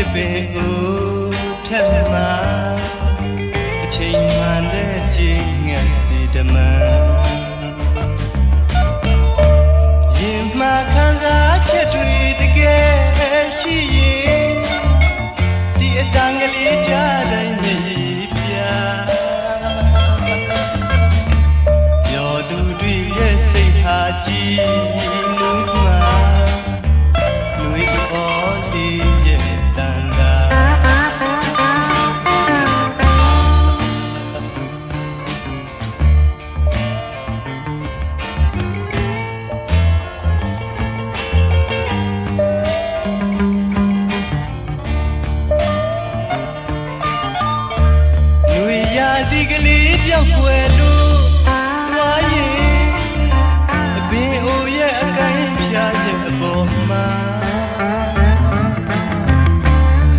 ဖြစ်ပင်ဦးထက်မှာအချိန်မှန်တဲ့ချိန်ငယ်စီတမန်ရင်မှခံစားချက်တွေတကယ်ရှိရင်ဒီအတန်ကလေးကြားတိုင်းမြည်ပြပြောသူတွေရဲ့စိတ်ဟာကြည်နုမှာလူ့အော်လေးရဲ့တန်တာဒီကလေးပြောက်ွယ်လို့သွားရင်အပင်အိုရဲ့အကိုင်းဖြာရဲ့အပေါ်မှာ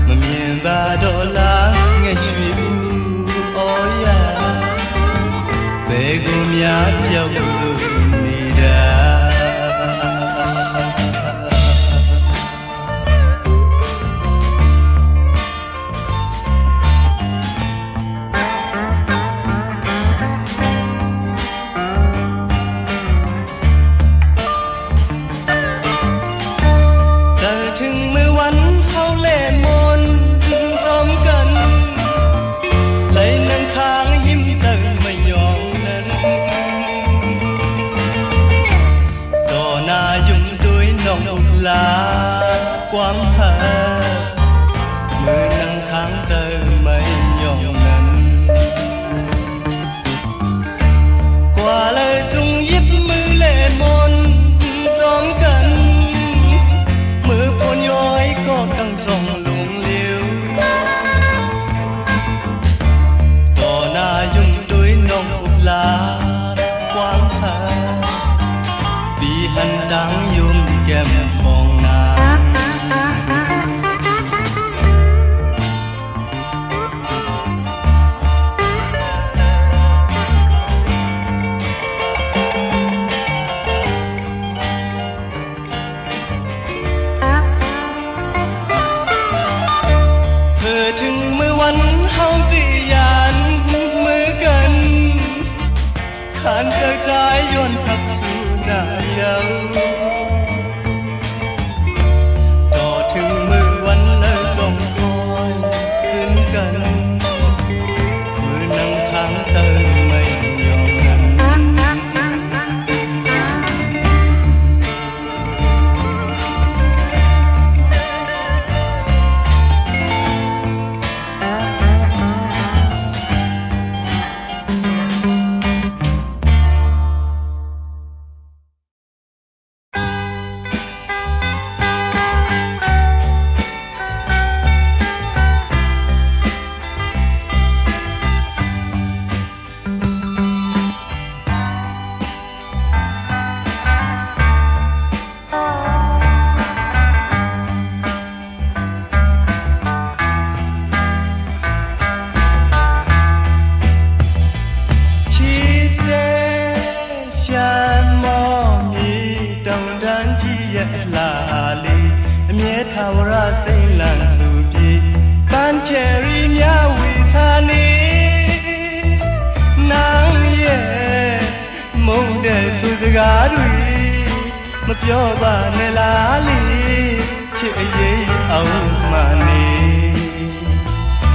မမြင်သာတော့လားငှက်ရွှေဦးအော်ရဘယ်ကိုများပြောက်လို့နေတာquán thở người nắng tháng tơ mây nhọn nắng qua lời tung giúp mưa lệ môn gióm cần mưa phun nhói có căng dòng luồng liêu đò na dùng đôi nồng ục lá quán thở vì hành đáng dùng kèm phòng naถึงเมื่อวันเฮาติยานมือกันขานเจอกายย้อนทักสู่หน้าเยาต่อถึงมือวันแล้วจงคอยขึ้นกันมือนั่งทางเติมไม่ยอมนั้นမပြောပါနဲ့လားလီချစ်အရေးအောင်မှနေ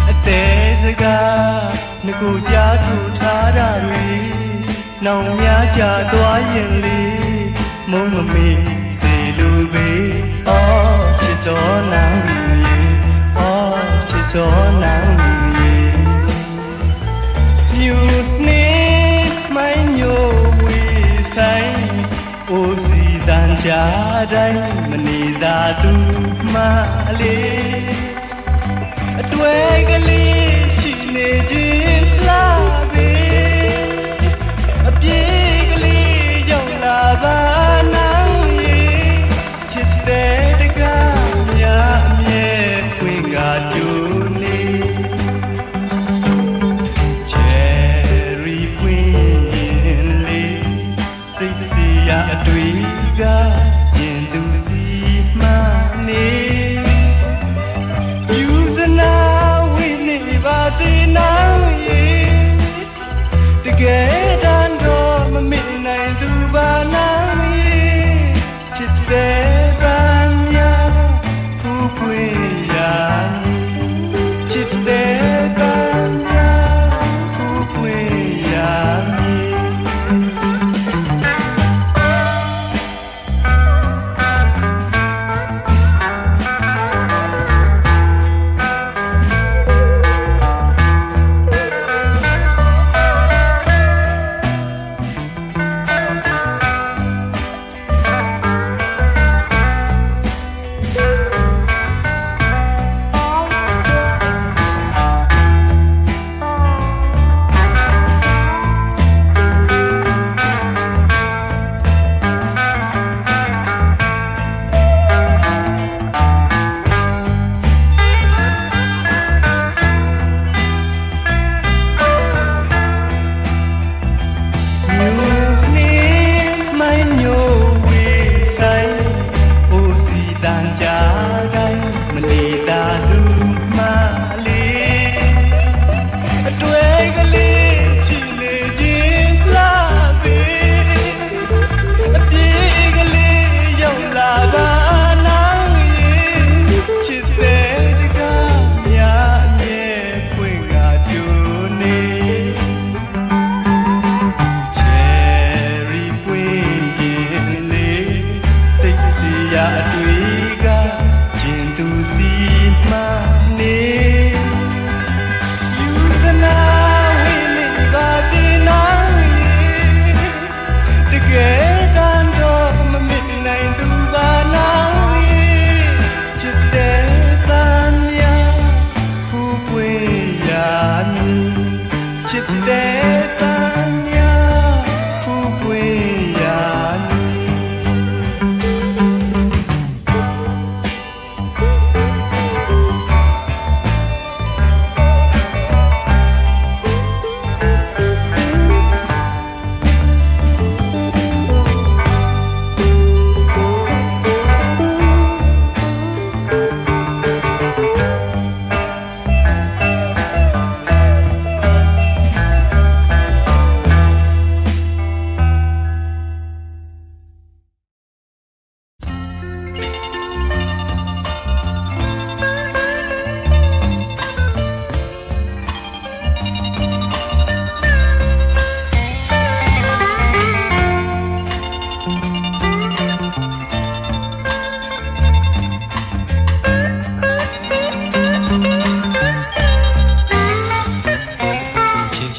အသေးစကားငကိုကြားသူထားတာတွေနောင်များကြသွားရင်လေမုံမမေ့စေလိုပဲအော်ချစ်တော်နောင်ရေအော်ချစ်တော်နောင်ရေမြူနေမိုင်းညိုဝေဆိုင်အိုစီတန်ကြတိုင်းမနေတာသူမှလေးအတွေ့ကလေးရှိနေခြင်းလားပဲအပြေးကလေးရောက်လာပါနောင်ရေချစ်တဲ့တကားများအမြဲခွင့်ကကြိုနေချယ်ရီပွင့်ရင်လေးစိတ်စီရအတွေ့ကကျင်သူစီမှနေယူ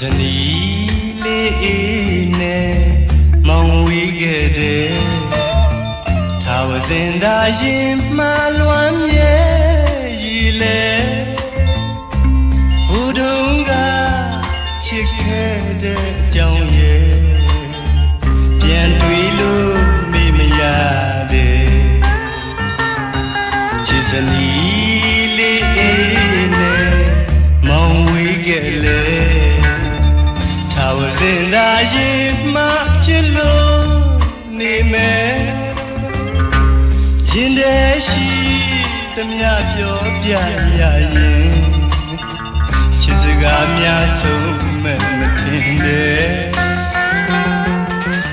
စနီလေးအေးနဲ့မောင်ဝေးခဲ့တဲ့ထာဝစင်သာရင်မှလွမ်းမြဲရည်လေဘုဒ္ဓံကချစ်ခဲ့တဲ့အကြောင်းရဲ့ပြန်တွေ့လို့မေ့မရတဲ့ချစ်စနီလေးအေးနဲ့မောင်ဝေးခဲ့လေထာဝစင်သာရင်မှချစ်လို့နေမယ်ရင်ထဲရှိသမျှပြောပြရရင်ချစ်စကားများဆုံးမဲ့မထင်တဲ့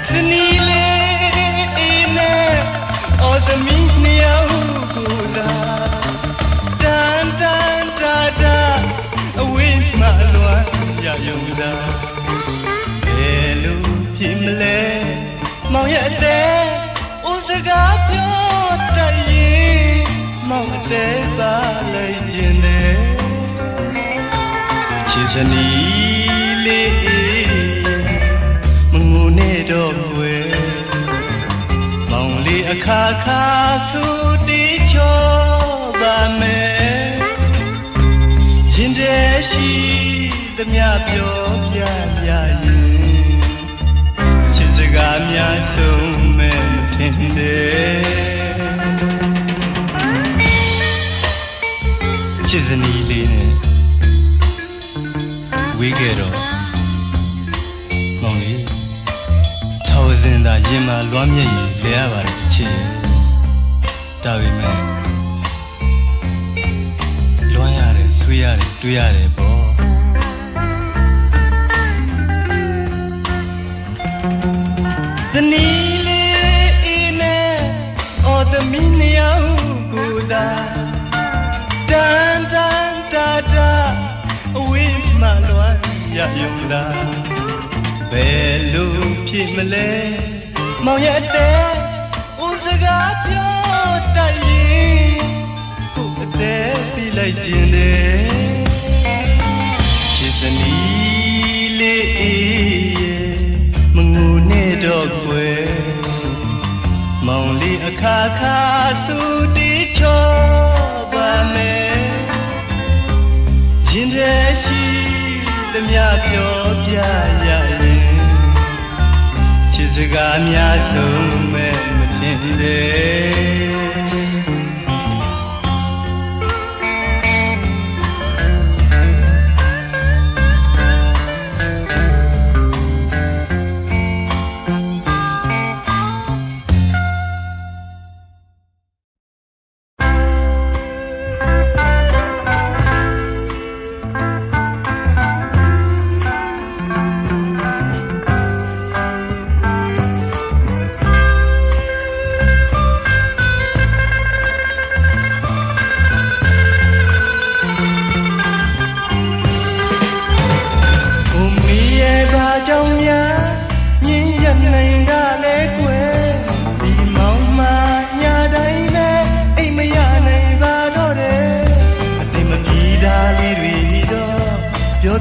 ဇနီးလေးအေးနဲ့အော်သမီးနှစ်ယောက်ကိုသာတန်တန်တာတာအဝိမလွမ်းရယုံသာဘယ်လိုဖြစ်မလဲမောင်ရဲ့အသေးဦးစကားပြောတတ်ရင်မောင်အသေးပါလိုက်ရင်နဲ့ချစ်စနီးလေးမငိုနဲ့တော့ွယ်မောင်လေးအခါခါဆူတီးချောပါမယ်ရင်ထဲရှိသမျှပြောပြရရင်ချစ်စကားများဆုံးမဲ့မထင်တဲ့ချစ်စနီးလေးနဲ့ဝေးခဲ့တော့မောင်လေးထာဝစင်သာရင်မှလွမ်းမြဲရည်လဲရပါတယ်ချစ်ဒါပေမဲ့လွမ်းရတယ်ဆွေးရတယ်တွေးရတယ်ပေါ့ဇနီးလေးအေးနဲ့အော်သမီးနှစ်ယောက်ကိုသာတန်တန်တာတာအဝိမလွမ်းရယုံသာဘယ်လိုဖြစ်မလဲမောင်ရဲ့အသေးဦးစကားပြောတတ်ရင်ကိုယ်အသေးပြီးလိုက်ခြင်းတဲ့ချစ်စနီးလေးအေးမငိုနဲ့တော့ကွယ်မောင်လေးအခါခါဆူတီးချောပါမယ်ရင်ထဲရှိသမျှပြောပြရရင်ချစ်စကားများဆုံးမဲ့မထင်တဲ့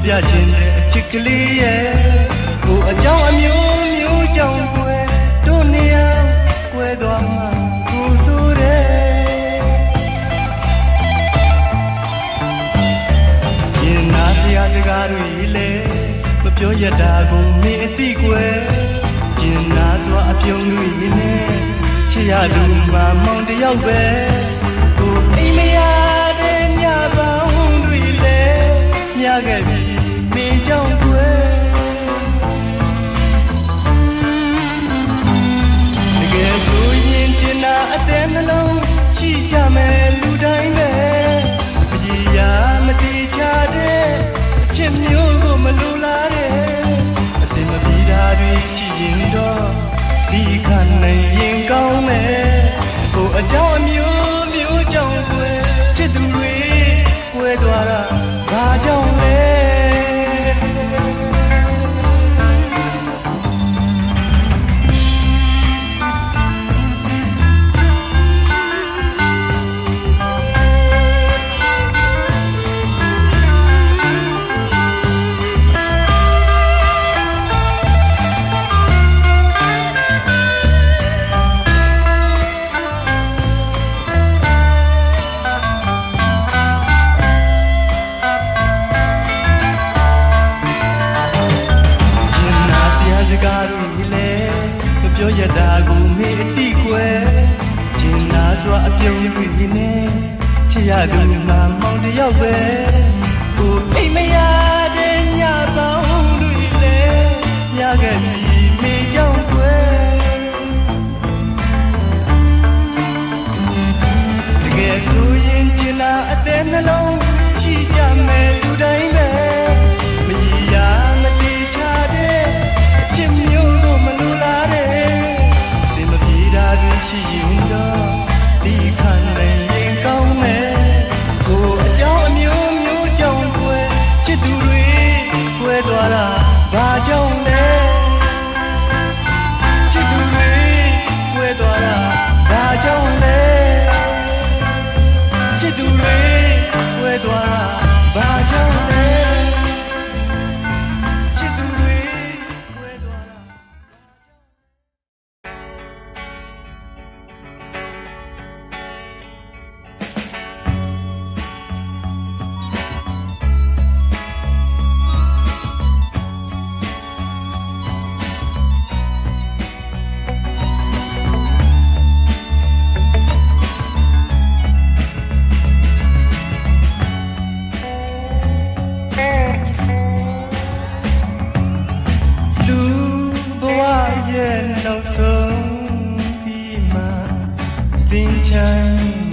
ပြခြင်းတဲ့အချစ်ကလေးရဲ့ကိုအကြောင်းအမျိုးမျိုးကြောင့်ကွယ်တို့နေရာကွယ်သွားမှကိုဆိုတဲ့ရင်နာစရာစကားတွေလေမပြောရတာကိုမင်းအသိကွယ်ရင်နာစွာအပြုံးတွေနဲ့ချစ်ရသူမှမောင်တယောက်ပဲကိုအိမ်မရတဲ့ညပေါင်းတွေလေမြခဲ့ပြီမင်းကြောင့်ကွယ်တကယ်ဆိုရင်ချင်တာအတဲ့နှလုံးရှိကြမယ်လူတိုင်းပဲအကြီးရာမတိချတဲ့အချစ်မျိုးကိုမလိုလားတဲ့အစင်မပြေတာတွေရှိရင်တော့ဒီခါနိုင်ရင်ကောင်းမယ်ဟိုအကြောင်းအမျိုးမျိုးကြောင့်ကွယ်ချစ်သူတွေကွယ်သွားတာဘာကြောင့်လဲ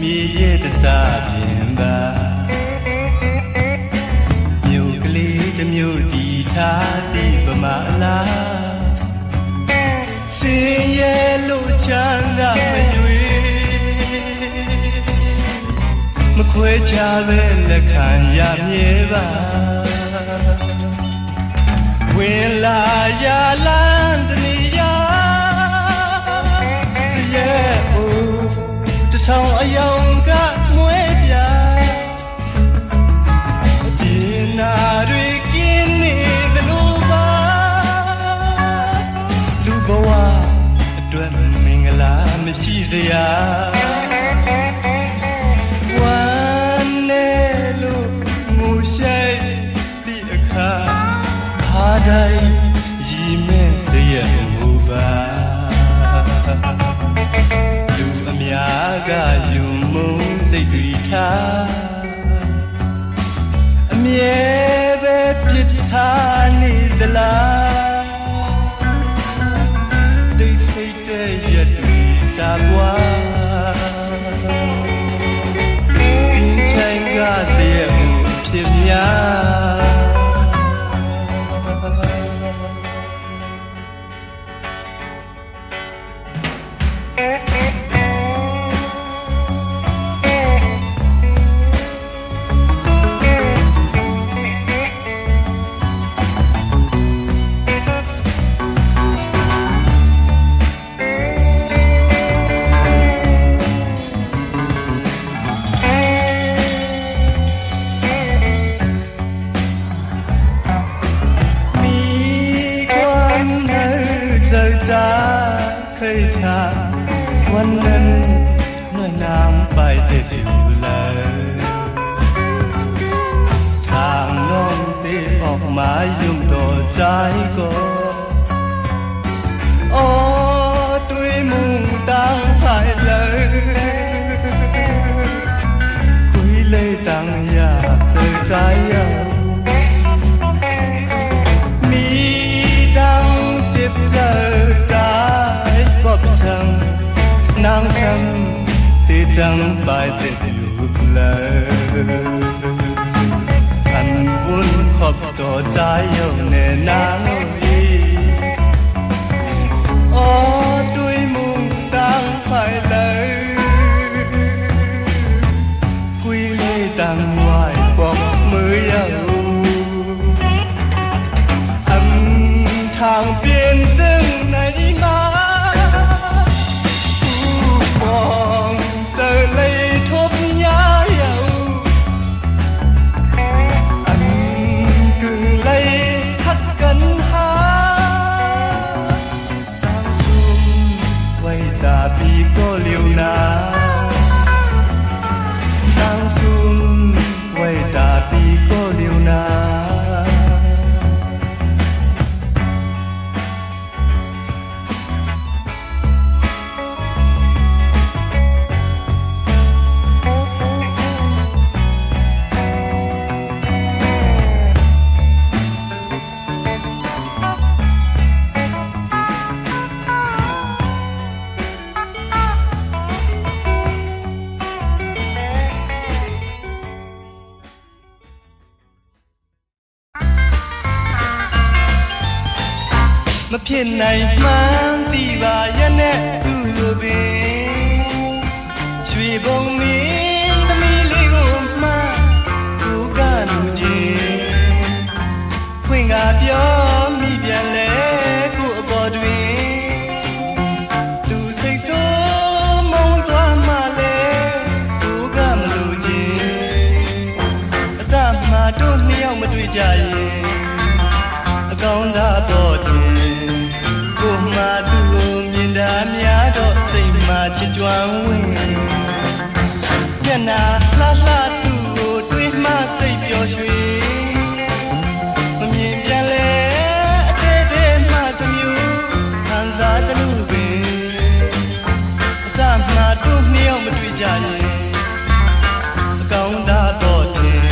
မြေရဲ့တစားပြင်ပါမြို့ကလေးတစ်မြို့တီထားသည့်ဗမာလားစင်ရဲ့လို့ချမ်းသာမရွေမခွဲခြားပဲလက်ခံရမြဲပါဝင်လာရလန်းတနေရစရဲ့အိုတဆောင်အယောင်ကမွေးပြအကျဉ်းနာတွေကင်းနေသလိုပါလူဘဝအတွက်မင်္ဂလာမရှိစရာဝမ်းနဲ့လို့ငိုရှိုက်သည့်အခါအားတိုင်းရီမဲ့စရမူပါလူအများကယုံမုန်းစိတ်တွေထားအမြဲပဲပြစ်ထားနေသလားဒိတ်စိတ်တဲ့ရက်တွေစားပွားပြင်းချိုင်ကစရမှုဖြစ်များเคยทำวันนั้นเมื่อน้ำไปแต่อยู่เลยทางน้องเตะออกมายุ่งต่อใจก็โอ้ตุ้ยมุ่งตั้งภายเลยคุยเลยตั้งอยากเจอใจมีดังเจ็บเจอใจnàng sang thì chẳng phải tình yêu lời anh muốn khóc tỏ trái yêu nề nang ô tôi muốn đang phải lời quy lê đang ngoài bóng mới yêu anh thang biên rừng này màမဖြစ်နိုင်မှန်းသိပါရဲ့နဲ့သူ့လိုပင်ရွှေဘုံမင်းသမီးလေးကိုမှသူကလူချင်းဖွင့်ကပြောမိပြန်လဲကို့အပေါ်တွင်သူစိတ်ဆိုးမုန်းသွားမှလဲသူကမလို့ချင်းအတမှတို့နှစ်ယောက်မတွေ့ကြရင်အကောင်းသာပေါ်တွင်ကိုမှသူ့ကိုမြင်တာများတော့စိတ်မှချစ်ကြွမ်းဝင်မျက်နှာလှလှသူ့ကိုတွေ့မှစိတ်ပျော်ရွှင်မမြင်ပြန်လဲအတဲတဲမှတစ်မျိုးခံစားသလိုပင်အစမှတို့နှစ်ယောက်မတွေ့ကြရင်အကောင်းသာတော့တယ်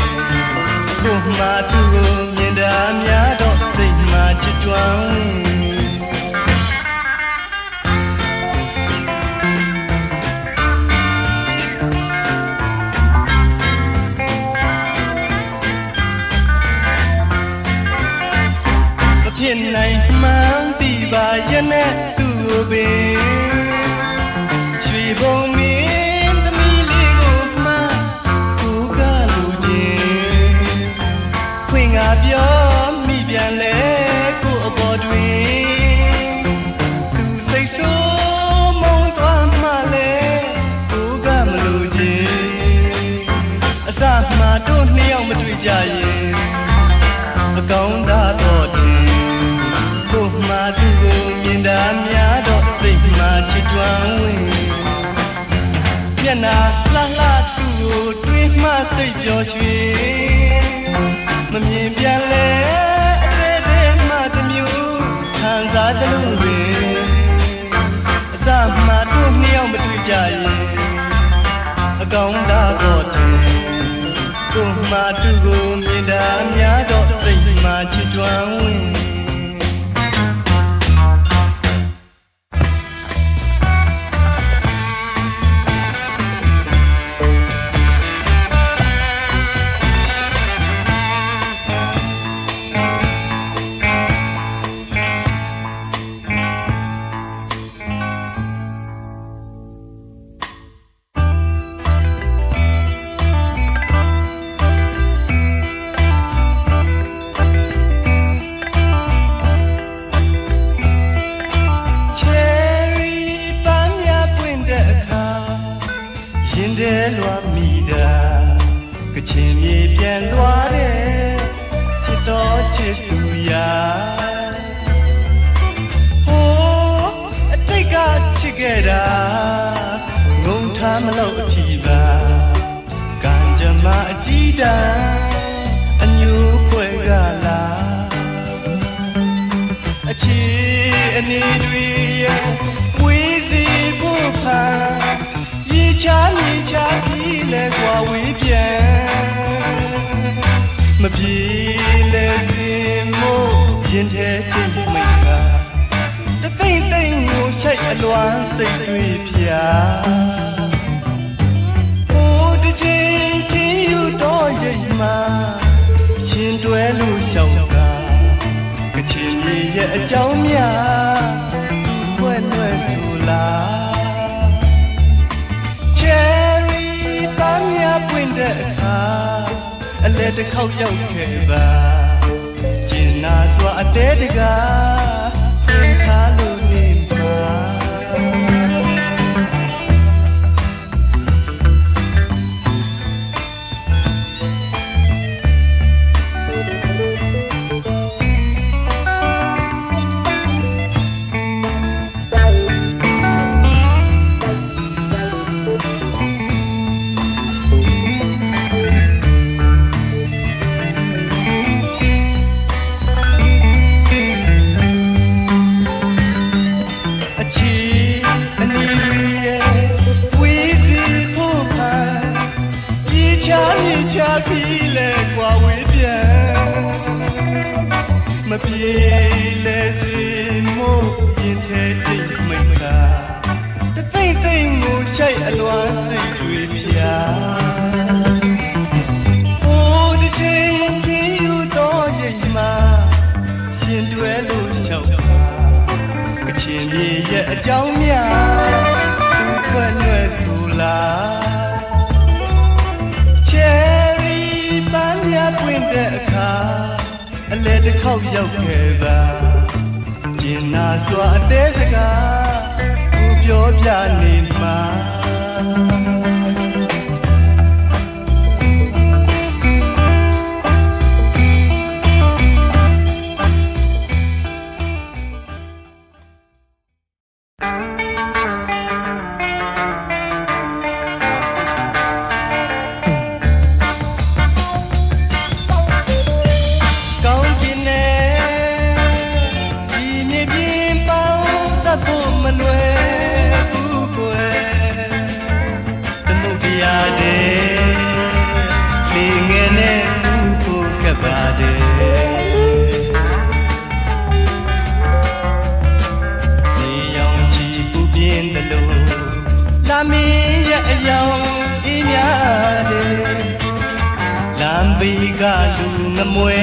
ကိုမှသူ့ကိုမြင်တာများတော့စိတ်မှချစ်ကြွမ်းဝင် နိုင်မှန်းသိပါရဲ့နဲ့သူ့ကိုပင်ရွှေဘုံမင်းသမီးလေးကိုမှကိုကလူချင်းခွင့်ငါပြောမိပြန်လဲကိုအပေါ်တွင်သူစိတ်ဆိုးမုန်းသွားမှလဲကိုကမလူချင်းအစမှတို့နှစ်ယောက်မတွေ့ကြရင်အကောင်းသာတော့တယ်ကိုမှသူ့ကိုမြင်တာများတော့စိတ်မှချစ်တွန်းဝင်မျက်နာလှလှသူ့ကိုတွေးမှစိတ်ပျော်ရွှင်မမြင်ပြန်လဲအသေးသေးမှတစ်မျိုးခံစားသလိုပင်အစမှတို့နှစ်ယောက်မတွေ့ကြရင်အကောင်းသာတော့တယ်ကိုမှသူ့ကိုမြင်တာများတော့စိတ်မှချစ်တွန်းဝင်လွားမိတာကချင်မြေပြန်သွားတဲ့ချစ်တော်ချစ်သူရာဟိုးအတိတ်ကချစ်ခဲ့တာငုံထားမလို့အထီပါကံကြမ္မာအကြီးတန်းအညိုးဖွဲ့ကလာအချီအနေတွေရဲ့ဝေးစီဖို့ဖန်ချာမြေချာကြီးလဲကွာဝေးပြန်မပြေလဲစင်မို့ရင်ထဲချစ်မိတ်ကတသိမ့်သိမ့်ကိုရှိုက်အလွမ်းစိတ်တွေပြဟိုတစ်ချိန်ထင်းယူတော့ရိတ်မှာရှင်တွဲလို့ရှောက်ကကချင်ကြီးရဲ့အကြောင်းများသူ့ဖွဲ့လွယ်ဆိုလားပွင့်တဲ့အခါအလဲတစ်ခေါက်ရောက်ခဲ့ပါကျင်နာစွာအသေးတကားပြင်ထားလို့နေပါချာကြီးလဲကွာဝေးပြန်မပြေလဲစင်မို့ရင်ထဲတိတ်မိတ်ကတသိမ့်သိမ့်ကိုရှိုက်အလွမ်းစိတ်တွေပြဟိုတစ်ချိန်ချင်းယူတော့ရိတ်မှာရှင်တွဲလို့လျှောက်ပါကချင်မြေရဲ့အကြောင်းများသူ့ခွက်လွယ်ဆိုလားပွင့်တဲ့အခါအလဲတစ်ခေါက်ရောက်ခဲ့ပါကျင်နာစွာအသေးစကားကိုပြောပြနေမှာလာမင်းရဲ့အယောင်အေးများတယ်လမ်းဘေးကလူငမွဲ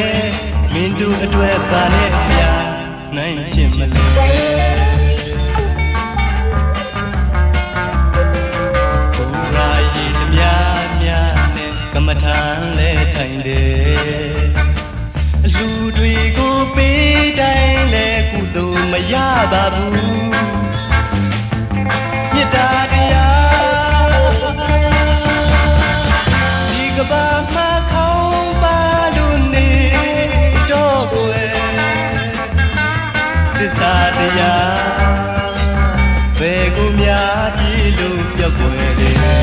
မင်းတို့အတွက်ပါနဲ့ပြ နိုင်ရှင်မလဲဘူရာရည်သမျှများနဲ့ကမ္မထာလဲထိုင်တယ်လူတွေကိုပေးတိုင်းလဲကုသိုလ်မရပါဘူးမေတ္တာတရားဒီကဘာမှာခေါင်းပါလို့နေတော့ွယ်သစ္စာတရားဘယ်ကိုများပြီလို့ပြောွယ်တယ်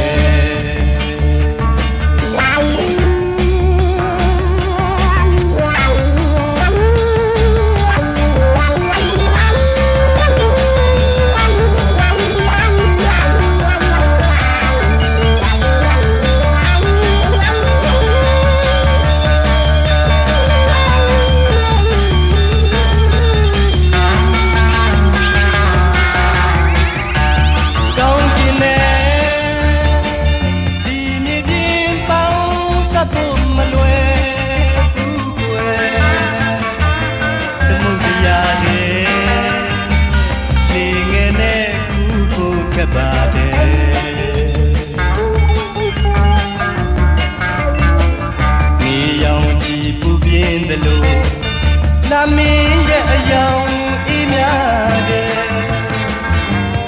လာမင်းရဲ့အယောင်အေးများတယ်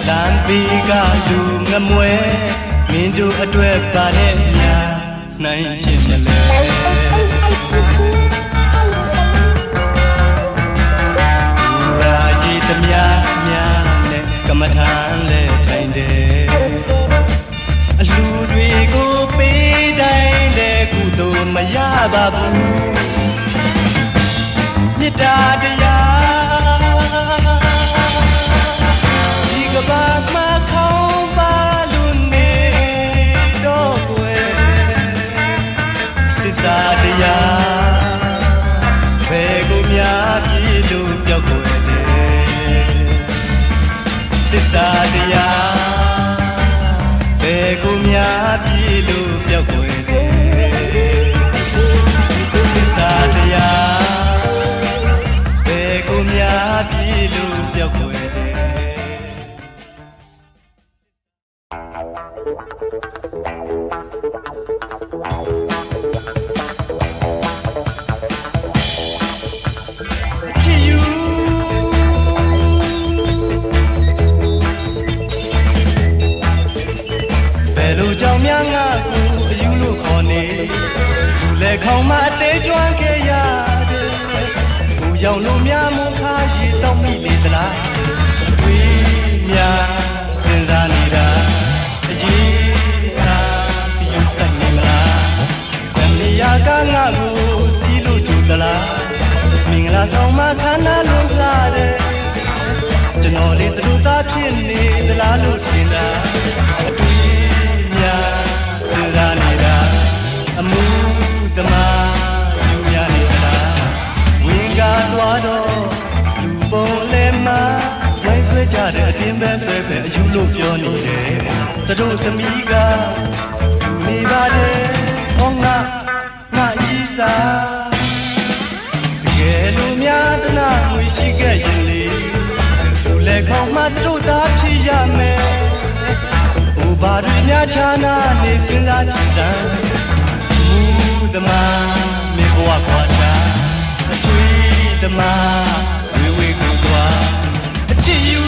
လမ်းဘေးကလူငမွဲမင်းတို့အတွက်ပါတဲ့များနိုင်ရှင်မလဲဘူရာရည်သမျှများနဲ့ကမ္မထာလဲထိုင်တယ်အလူတွေကိုပေးတိုင်းလဲကုသိုလ်မရပါဘူးမေတ္တာတရားဒီကဘာမှာခေါင်းပါလို့နေတော့ွယ်သစ္စာတရားဘယ်ကိုများပြီလို့ပြောွယ်တယ်သစ္စာတရားဘယ်ကိုများပြီလို့ပြောွယ်တယ်သစ္စာတရားများပြီလို့ပြောွယ်တယ်ချစ်ယူဘယ်လိုကြောင့်များငါကိုအယူလို့ခေါ်နေလက်ခေါင်းမှာအသေးကျွမ်းခဲ့ရတယ်ရောင်လို့များမခါရီတောင်းမိလေသလားဝေးများစဉ်းစားနေတာအကြီးအားပြုဆိုင်နေမလားတမီယာကငါကိုစီးလို့ကြူသလားမင်္ဂလာဆောင်မှာခန္ဓာလွန်လာတယ်ကျွန်တော်လေးသူသားဖြစ်နေသလားလို့ထင်တာအတွေ့များစဉ်းစားနေတာအမှုသမားယူရနေသလားသွားတော့လူပေါ်လဲမှာရိုက်ဆွဲကြတဲ့အတင်းပဲဆွဲပဲအယူလို့ပြောနေတယ်သူတို့သမီးကလူနေပါတယ်ဟောငါကြီးစားတကယ်လို့များတနာငွေရှိခဲ့ရင်လေလူလက်ခေါင်းမှာသူတို့သားဖြစ်ရမယ်ဟိုဘာတွေများချာနာနေစဉ်းစားကြည့်စမ်းမူသမားမေဘဝခွာချအဆွေဓမ္မဝေဝေကိုသွားအချစ်ယူ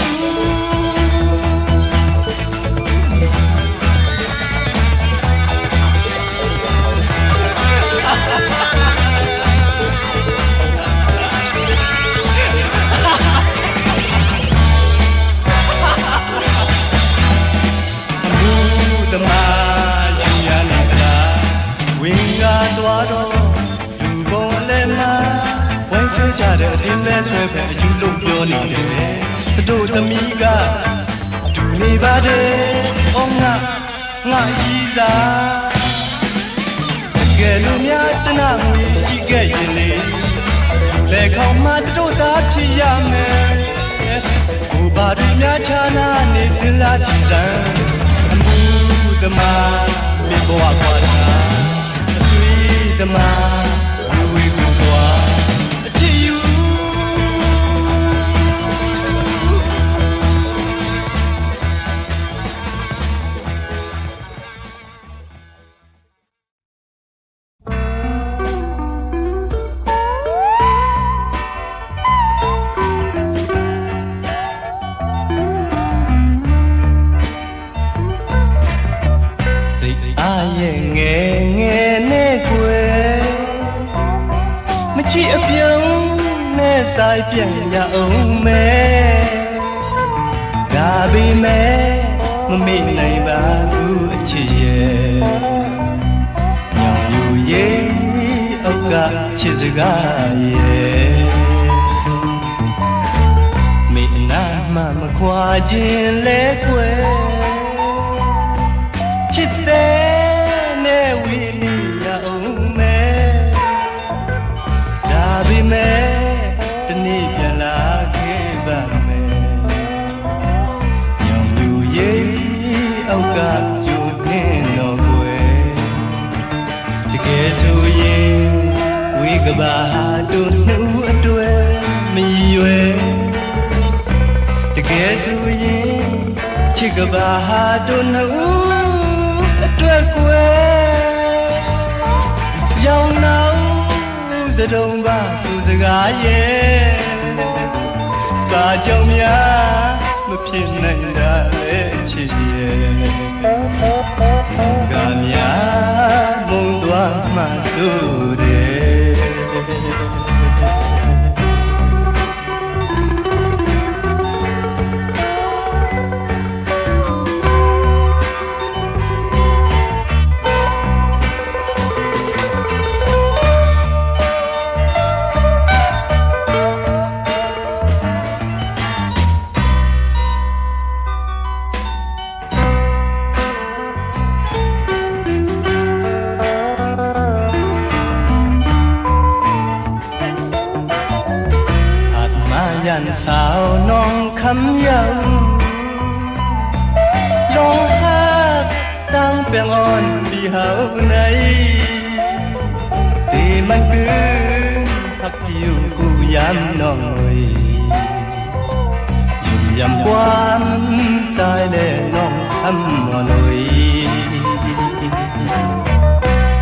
သမားယူရနေသလားဝင်းကားသွားတော့လူပေါ်လည်းမှာဝိုင်းဆွဲကြတဲ့အတင်းပဲဆွဲပဲအယူလို့ပြောနေတယ်သူတို့သမီးကဒူနေပါတယ်ဩငါကြီးစားတကယ်လို့များတနာငွေရှိခဲ့ရင်လေလက်ခေါင်းမှာသူတို့သားဖြစ်ရမယ်ဟိုဘာတွေများချာနာနေစဉ်းစားကြည့်စမ်းအမှုသမားမေဘဝခွာတာအဆွေသမားဝေဝေကိုသွားအချစ်ယူ ချစ်အပြုံးနဲ့ဆိုင်ပြန်ရအောင်မယ်ဒါပေမဲ့မမေ့နိုင်ပါဘူးအချစ်ရဲ့ညောင်ယူရဲ့အောက်ကချစ်စကားရဲ့မေ့နာမှမခွာခြင်းလဲကွယ်ချစ်တဲ့နဲ့ဝီလီရအောင်မယ်ဒါပေမဲ့တနေ့ပြန်လာခဲ့ပါမယ်ညောင်ယူရဲ့အောက်ကကျိုးခင်းတော့ကွယ်တကယ်ဆိုရင်ဝေကဘာတို့နှုတ်အတွက်မရွယ်တကယ်ဆိုရင်ချစ်ကဘာတို့နှုတ်အတွက်ကွယ်ရောင်နောင်စတုံးပါစုစကားရဲ့ကာကြောင့်များမဖြစ်နိုင်တာလေချစ်ရဲ့ကာများမုံသွားမှဆိုတယ်สาวน้องคำยาวลองหักตั้งเปียงอ่อนที่เฮาในที่มันคือหักอยู่กูย้ำน้อยยุ่มยำความใจและน้องคำอ่อนอย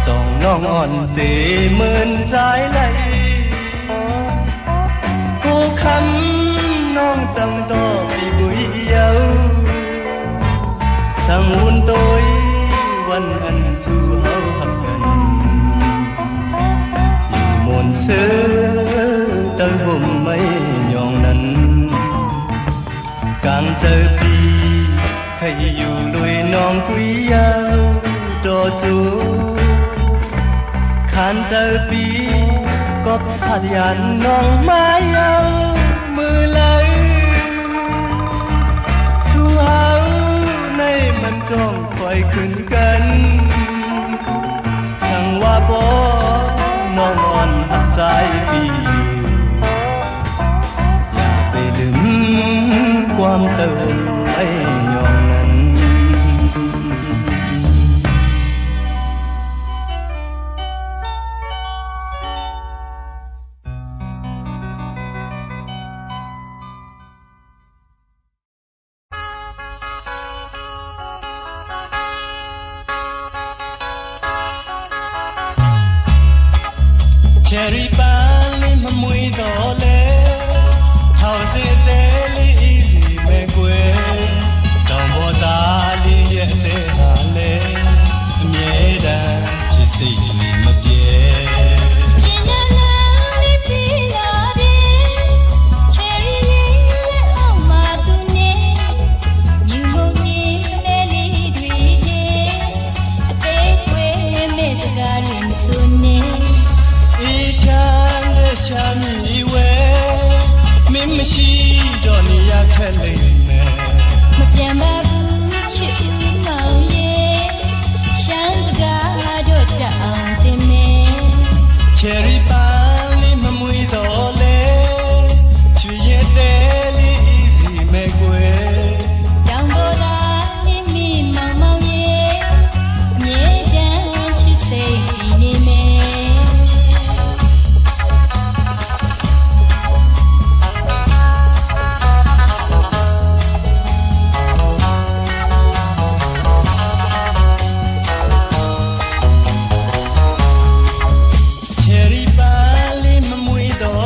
จ้องน้องอ่อนเตเหมือนใจไหลน้องจังตอปีบุยเยาสังวุ่นตัววันอันสู่เฮาหักกันอยู่มนเสือเติมผมไม่ยองนั้นกลางเจอปีให้อยู่ด้วยน้องกุยเยาต่อจูขานเจอปีก็พัดยันน้องมาเยามือไหลสู่เฮาในมันจ้องคอยขึ้นกันสั่งว่าบ่น้องอ่อนหักใจปีอย่าไปลืมความเติมไม่ยองนั้นเชอรี่ปานลิมมวยดอเลเฮาสิเตลีอีลีเมกวยดองบ่ตาลีเยเตหาเลအမြဲတမ်းချစ်စိတ်လေးမပြေကျင်နာလာလေးပြေလာတယ်ချယ်ရီလေးရဲ့အောက်မှာသူနေမြူမုံနေနဲ့လေးတွေနဲ့အသေးခွေမဲ့စကားတွေမစွနေချမ်းမီဝဲမင်းမရှိတော့နေရခက်လိမ့်မယ်မပြန်ပါဘူးချစ်ဦးမောင်ရဲ့ရှမ်းစကားတော့တအောင်တင်မယ်ချယ်ရီပန်းလေးမမွေးတော့လေချွေရဲ့တဲလေး easy မဲ့ကွယ်တောင်ပေါ်သာနေမိမောင်မောင်ရဲ့အမြဲတမ်းချစ်စိတ်ဒီနေမယ်ချယ်ရီပန်းလေးမမွေးတော့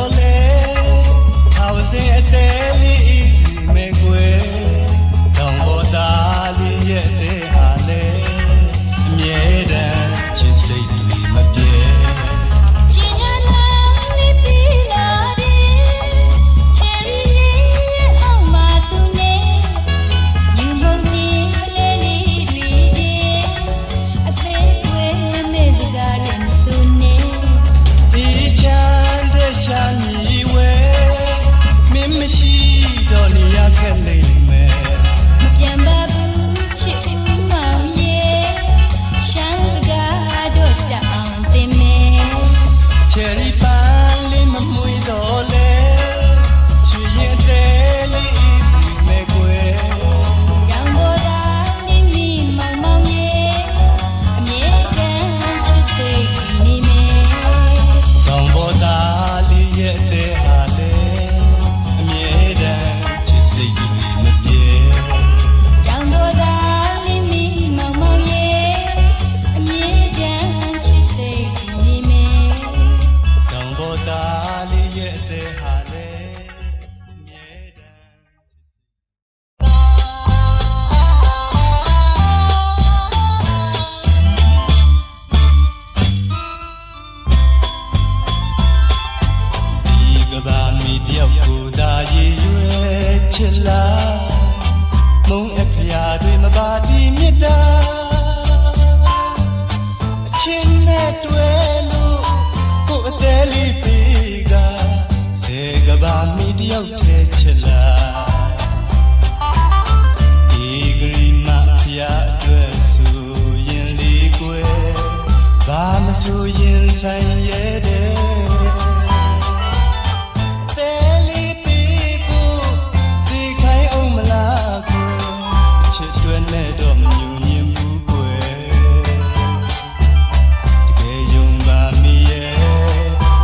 မမွေတော့လဲချွေရင်တဲလေးမဲ့ကွယ် ရောင်ပေါ်သားလေးမိမောင်မောင်ရဲ့အမြဲတမ်းချစ်စိတ်နေမယ် တောင်ပေါ်သားလေးရဲ့တဲ့ဟာလေအမြဲတမ်းချစ်စိတ်မပြေ ရောင်ပေါ်သားလေးမိမောင်မောင်ရဲ့အမြဲတမ်းချစ်စိတ်နေမယ် တောင်ပေါ်သားလေးရဲ့တဲ့ဟာလေအမြဲတမ်းဒီကဘာမီတယောက်ကိုသာရည်ရွယ်ချစ်လားမုံအခရာတွေမပါသည်မြတ်တာအချင်းနဲ့တွေ့လို့ကိုယ်အသေးလေးပေးကစေကဘာမီတယောက်ထဲချစ်လားဒီဂရီမဖျားအတွက်ဆိုရင်လေးကွယ်ဘာမဆိုရင်ဆိုင်ရဲတဲ့ နဲ့တော့မညူညင်ဘူးကွယ်တကယ်ယုံပါမီရဲ့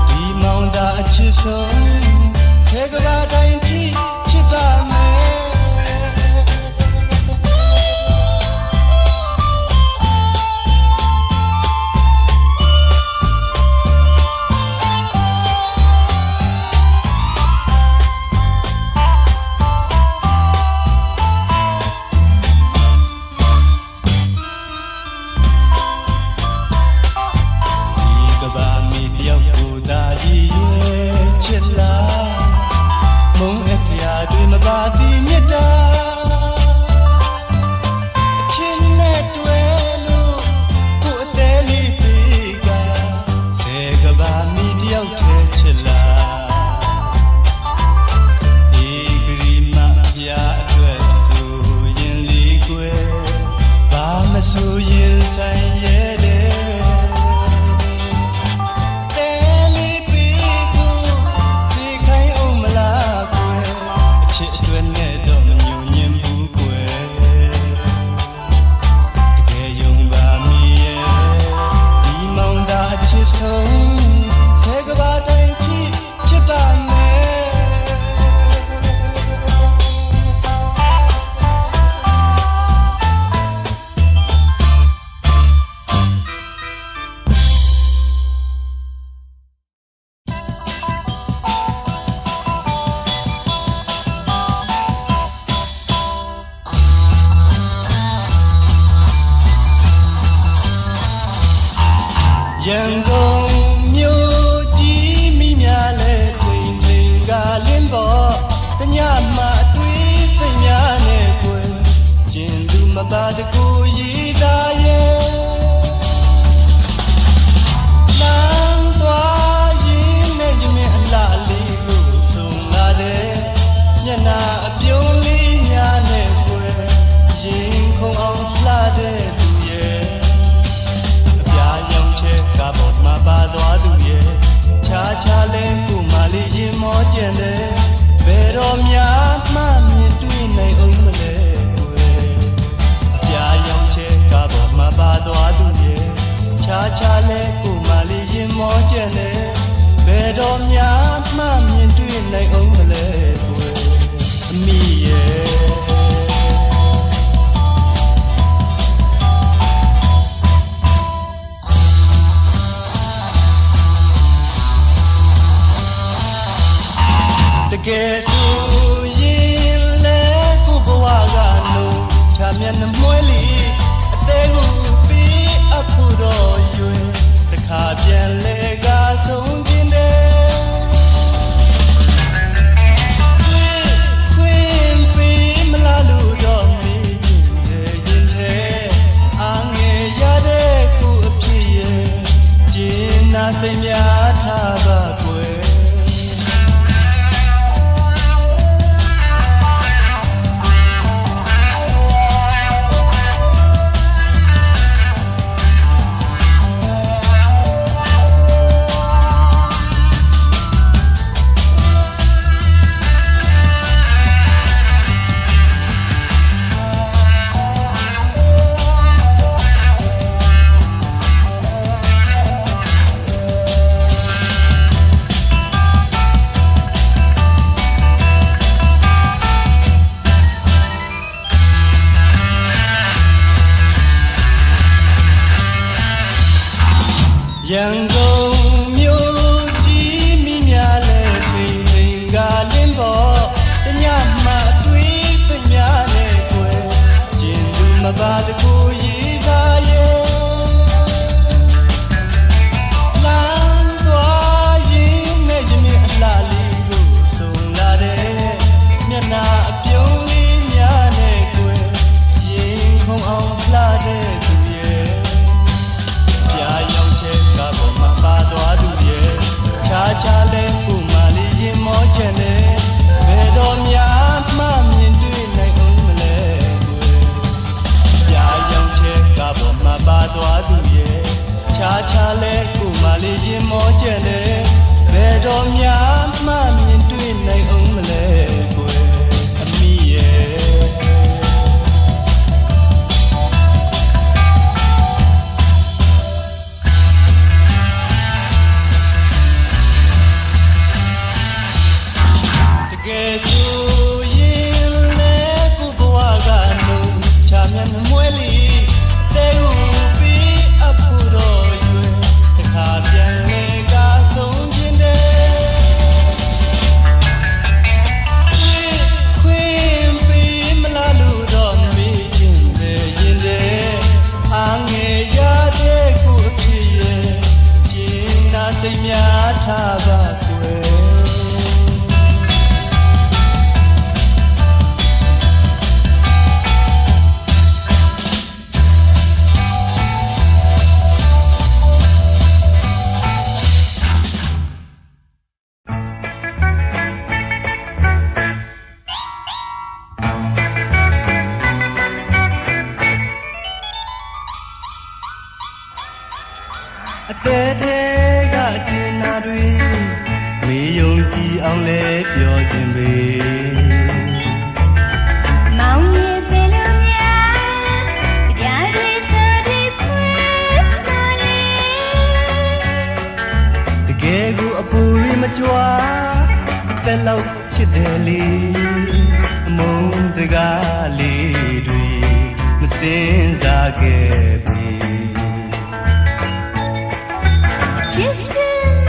ဒီမောင်တာအချစ်ဆုံးခေကဘာတိုင်းထိချစ်ပါမယ်ရန်ကုန်မြို့ကြီးမိများလဲတွင်တွင်ကလင်းပေါ်တညမှအတွေးစိတ်များနဲ့ကွယ်ကျင်သူမပါတကူရည်သားရဲ့လမ်းသွားရင်းနဲ့ရမင်းအလားလေးကိုဆုံလာတဲ့မျက်နှာအပြုံးလေးများနဲ့ကွယ်ရင်ခုန်အောင်လှတဲ့သူရဲ့ကဘောမှာပါသွားသူရဲ့ခြားခြားလဲကိုမလေးရင်မောကျင်တယ်ဘယ်တော့များမှမြင်တွေ့နိုင်အောင်မလဲကွယ်အပြာရောင်ချဲကဘောမှာပါသွားသူရဲ့ခြားခြားလဲကိုမလေးရင်မောကျင်တယ်ဘယ်တော့များမှမြင်တွေ့နိုင်အောင်မလဲကွယ်အမိရဲ့တကယ်ဆိုရင်လဲကိုဘဝကလုံးချာမျက်နှာမွှဲလီအသေးကိုပြီးအဖို့တော့ရွယ်တခါပြန်လဲကဆုံးခြင်းတဲ့ခွင်ပေးမလားလို့တော့မင်းရင်ထဲအားငယ်ရတဲ့ကိုအဖြစ်ရဲ့ကျင်းနာစိတ်များထားပါကွယ် မောကျက်နေဘယ်တော့များမှမြင်တွေ့နိုင်အောင်မလဲကွယ်အမိရဲ့တကယ်ဆိုရင်လေကိုဘဝကနှုံချာမြတ်မွဲလီတဲဟုပြီးအဖို့တော့ရွယ်တခါပြန်လေကဆုံးခြင်းတဲ့ခွင်ပြီးမလားလို့တော့မေးခြင်းပဲရင်တဲ့အားငယ်ရတဲ့ကိုအဖြစ်ရဲ့ရင်နာစိတ်များထားပါကွယ်အတဲတဲကကျင်နာတွေမေယုံကြည်အောင်လဲပြောခြင်းပဲမောင်ရဲ့ပင်လုံးများကြပြတွေဆိုတွေဖွင့်ပါလေတကယ်ကိုအပူတွေမကြွားအသက်လောက်ချစ်တယ်လေအမုန်းစကားလေးတွေမစင်စားခဲ့ပြီချစ်စ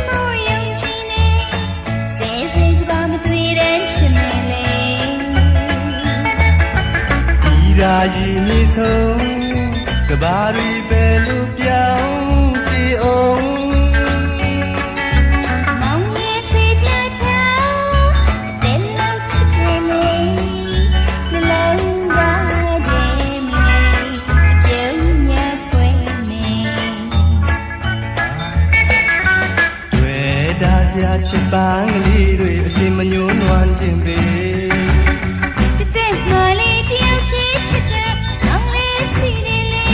မိုးယုံကြည်နေစေစေကဘာမတွေ့တဲ့ချစ်မလေးဒီရာရင်မြေဆုံးကဘာတွေပဲလို့ပြောင်းစီအောင်မောင်ရဲ့စိတ်ကြချာတဲ့လောက်ချစ်တယ်လေနှလုံးသားရဲ့မြေပြုံးမြတ်ခွေနေတွေ့တာစရာချစ်ပန်းကလေးတွေအစင်မညှိုးနွမ်းခြင်းပဲတဲ့မလေးတယောက်ချစ်ချစ်တဲ့အောင်လေးပြီးနေလေ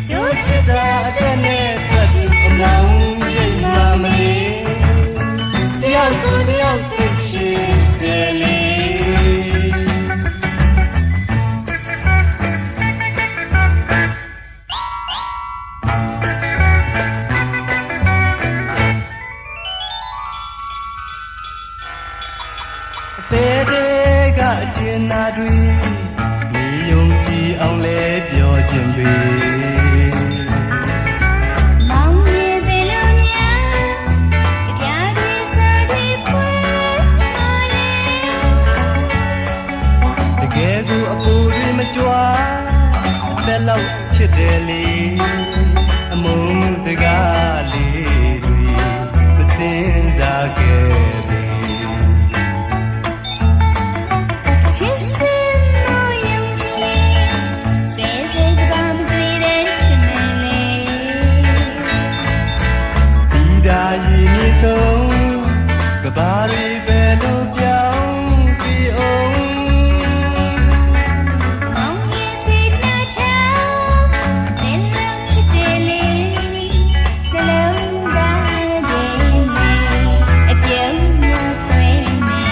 တို့ချစ်တာအတဲ့နဲ့သတ်သူအမောင်းရိတ်မှမလေးတယောက်ကိုတယောက်သိချင်တယ်လေတဲတဲကအကျဉ်းနာတွေမေယုံကြည်အောင်လဲပြောခြင်းပဲမောင်ရဲ့ပင်လုံးများကြပြတွေဆိုတွေဖွင့်ပါလေတကယ်ကိုအပူတွေမကြွားအသက်လောက်ချစ်တယ်လေအမုန်းစကားလေးတွေမစင်စားခဲ့ပြီချစ်စမိုးယုံကြည်စေစေကဘာမတွေ့တဲ့ချစ်မလေးဒီဒါရင်မြေဆုံးကဘာတွေပဲလို့ပြောင်းစီအောင်မောင်ရဲ့စိတ်ကြချာတဲ့လောက်ချစ်တယ်လေနှလုံးသားရဲ့မြေအပြုံးမြတ်ခွေနေ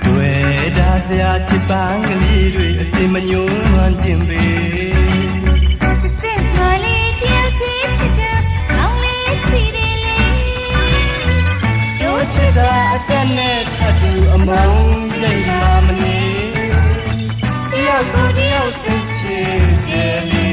တွေ့တာစရာချစ်ပန်းကလေးတွေအစင်မညှိုးနွမ်းခြင်းပဲတဲ့မလေးတယောက်ချစ်ချစ်တဲ့အောင်လေးပြီးနေလေတို့ချစ်တာအတဲ့နဲ့ထပ်သူအမောင်းရိတ်မှမလေးတယောက်ကိုတယောက်သိချင်တယ်လေ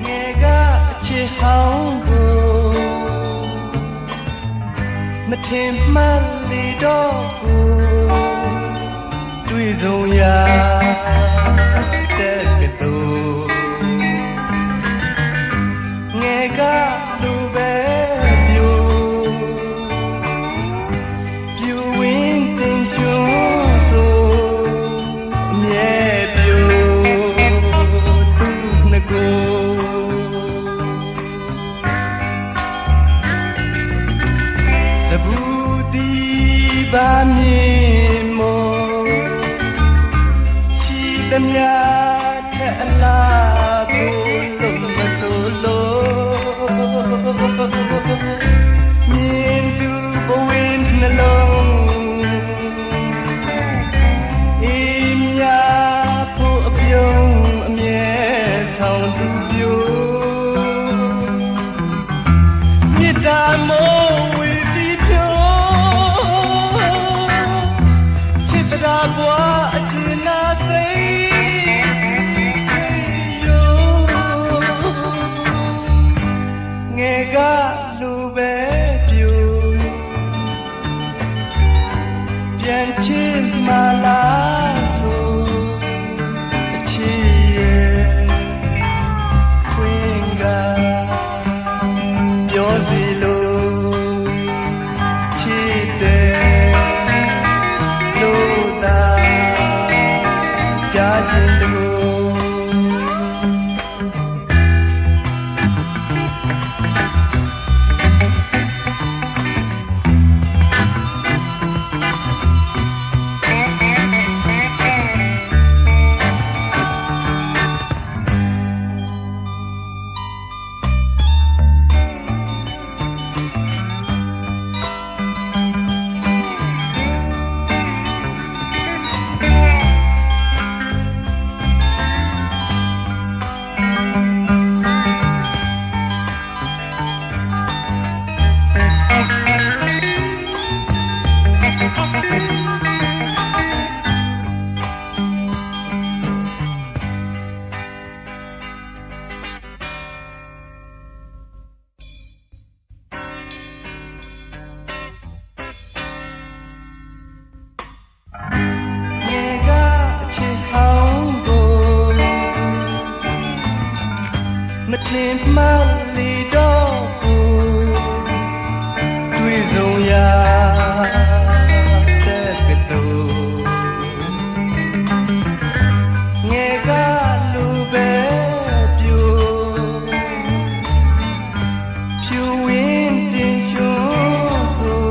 ငယ်ကအချစ်ဟောင်းကိုမထင်မှတ်လေတော့ကိုတွေ့ဆုံးရာတဲ့ကတူငယ်ကလူပဲပြိုပြူဝင်းတင်ရှုံးဆိုအမြဲပြိုသူ့ငကို များထက်အလားကိုလုံးမစိုးလို့မြင်သူဘဝနှလုံးအေးများဖို့အပြုံးအမြဲဆောင်သူပြိုမြေတာမိုးဝေစီပြိုချစ်တာဘွားအချင်နာစိတ်ငယ်ကလူပဲပြိုပြန်ချစ်မလားဆိုအချစ်ရဲ့ခွင့်ကပြောစီလို့ချစ်တယ်လို့သာကြားခြင်းတကူမတင်မှလီတော့ကိုတွေ့ဆုံးရတဲ့ကတူငယ်ကလူပဲပြိုဖြူဝင်းတင်ရှုံးဆို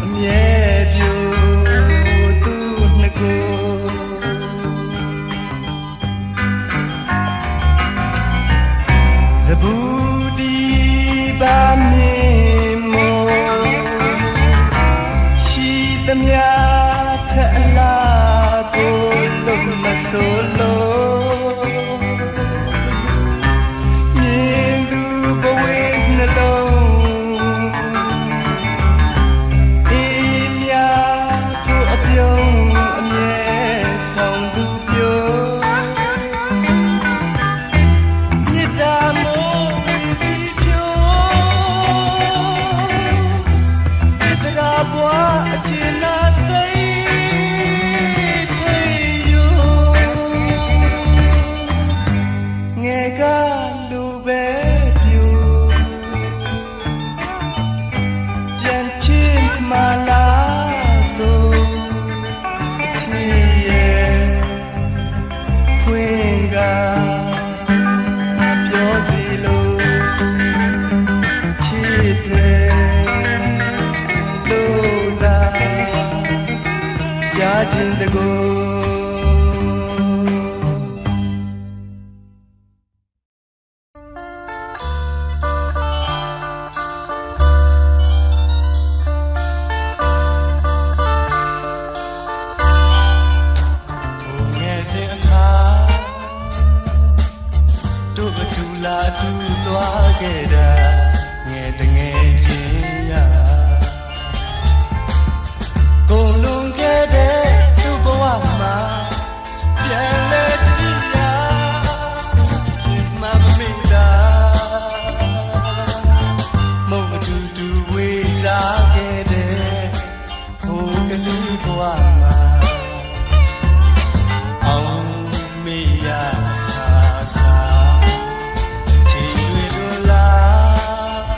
အမြဲပြိုသူ့နှစ်ကိုဘူဒီပါမင်းမောရှိသမျှထက်အလားကိုလုံးမစိုးလို့မြင်သူဘဝနှလုံးအေးများဖို့အပြုံးအမြဲဆောင်သူပြောမြေတာမိုးဘွားအချင်နာစိတ်တွေယူငယ်ကလူပဲပြူပြန်ချစ်မလားဆိုအချစ်ရဲ့ခွင့်ကပြောစီလို့ချစ်တယ်ကြားခြင်းတကူငယ်စဉ်အခါတို့ဘသူလာသူသွားခဲ့တာငယ်တငယ်ချင်းရကုန်လုံးခဲ့တဲ့သူ့ဘဝမှာပြန်လဲတတိယမမမေ့တာမုံတူတူဝေးစားခဲ့တဲ့ဟိုကလေးဘဝမှာအောင်မေ့ရတာချိန်တွေလိုလား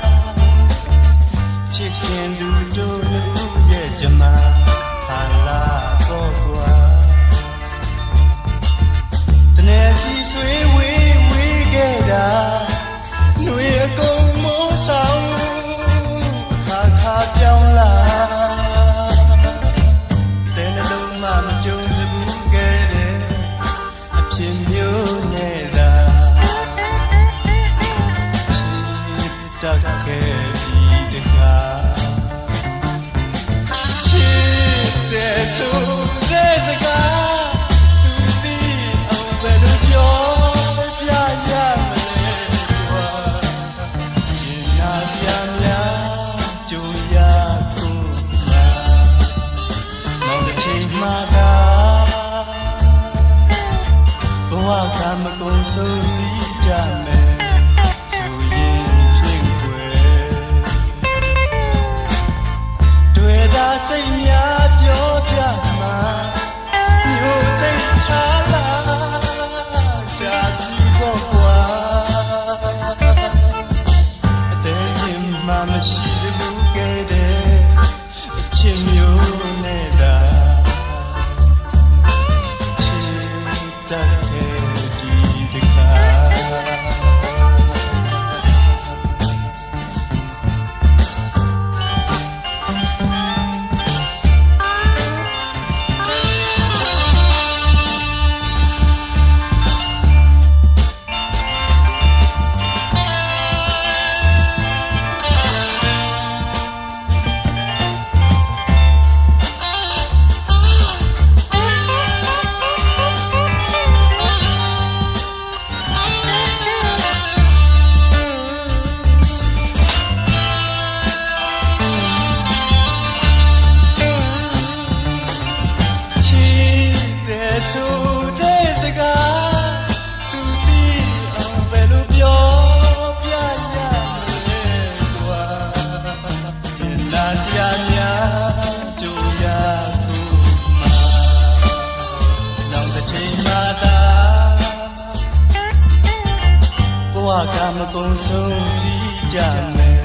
ကုန်ဆုံးစီးကြမယ်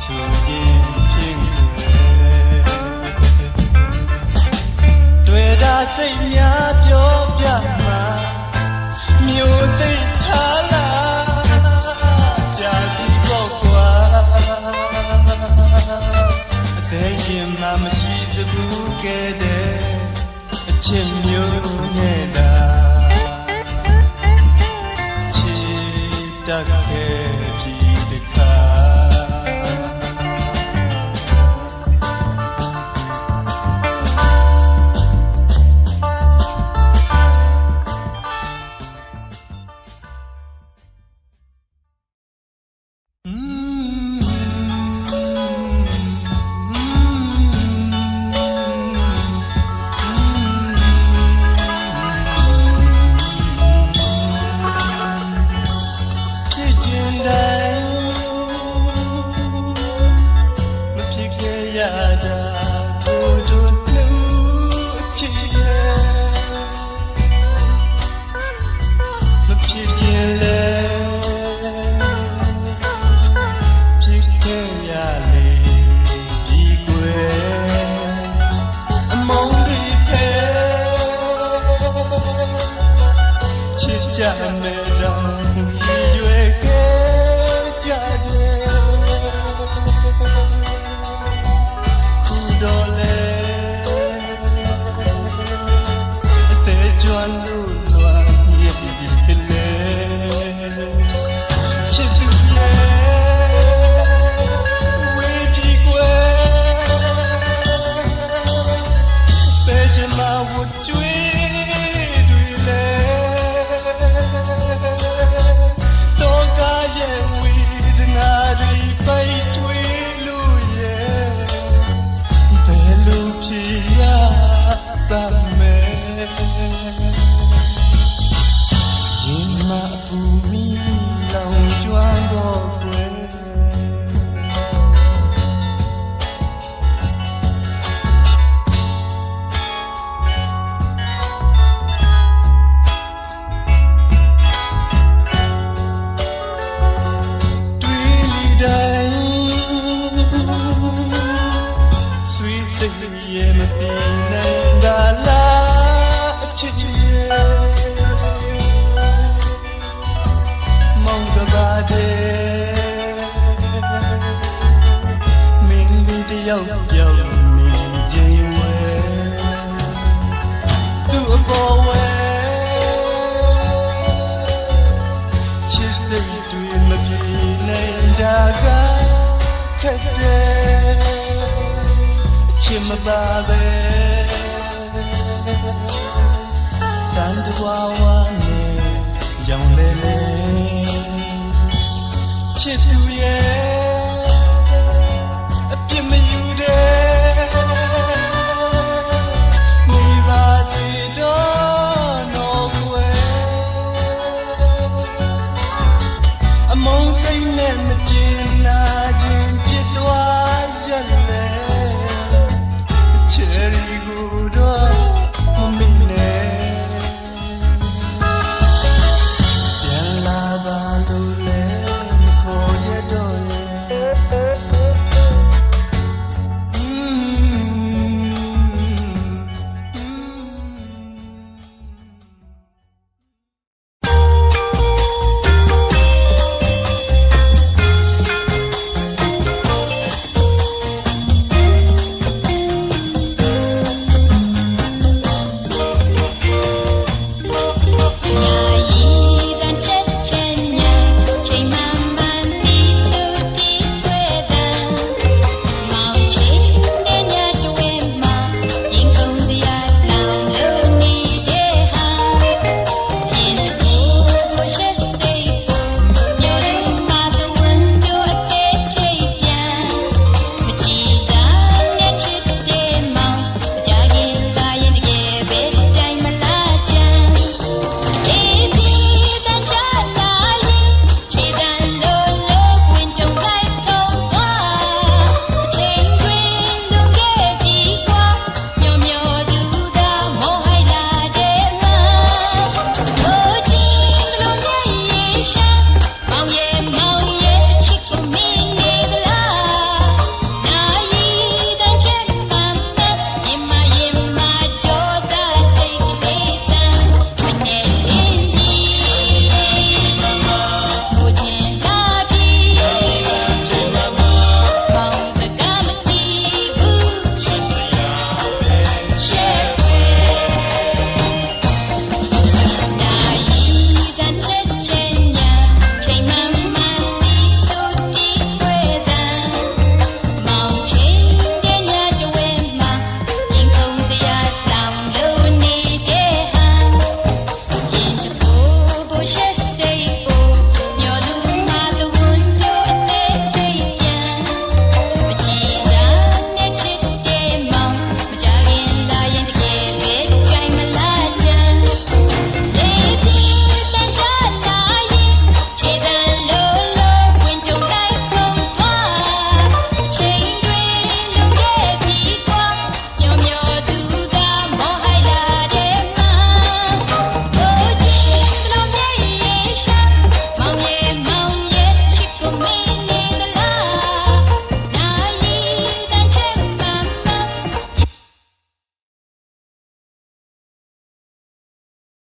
ဆိုရင်ဖြင့်တွေ့တာစိတ်များပြောပြမှာမြို့သိထားလာကြာပြီပေါ့ကွာအသေးရင်မှမရှိစဘူးခဲ့တဲ့အချစ်မျိုးနဲ့သာချစ်တတ်ခဲ့ပြီးတခါမ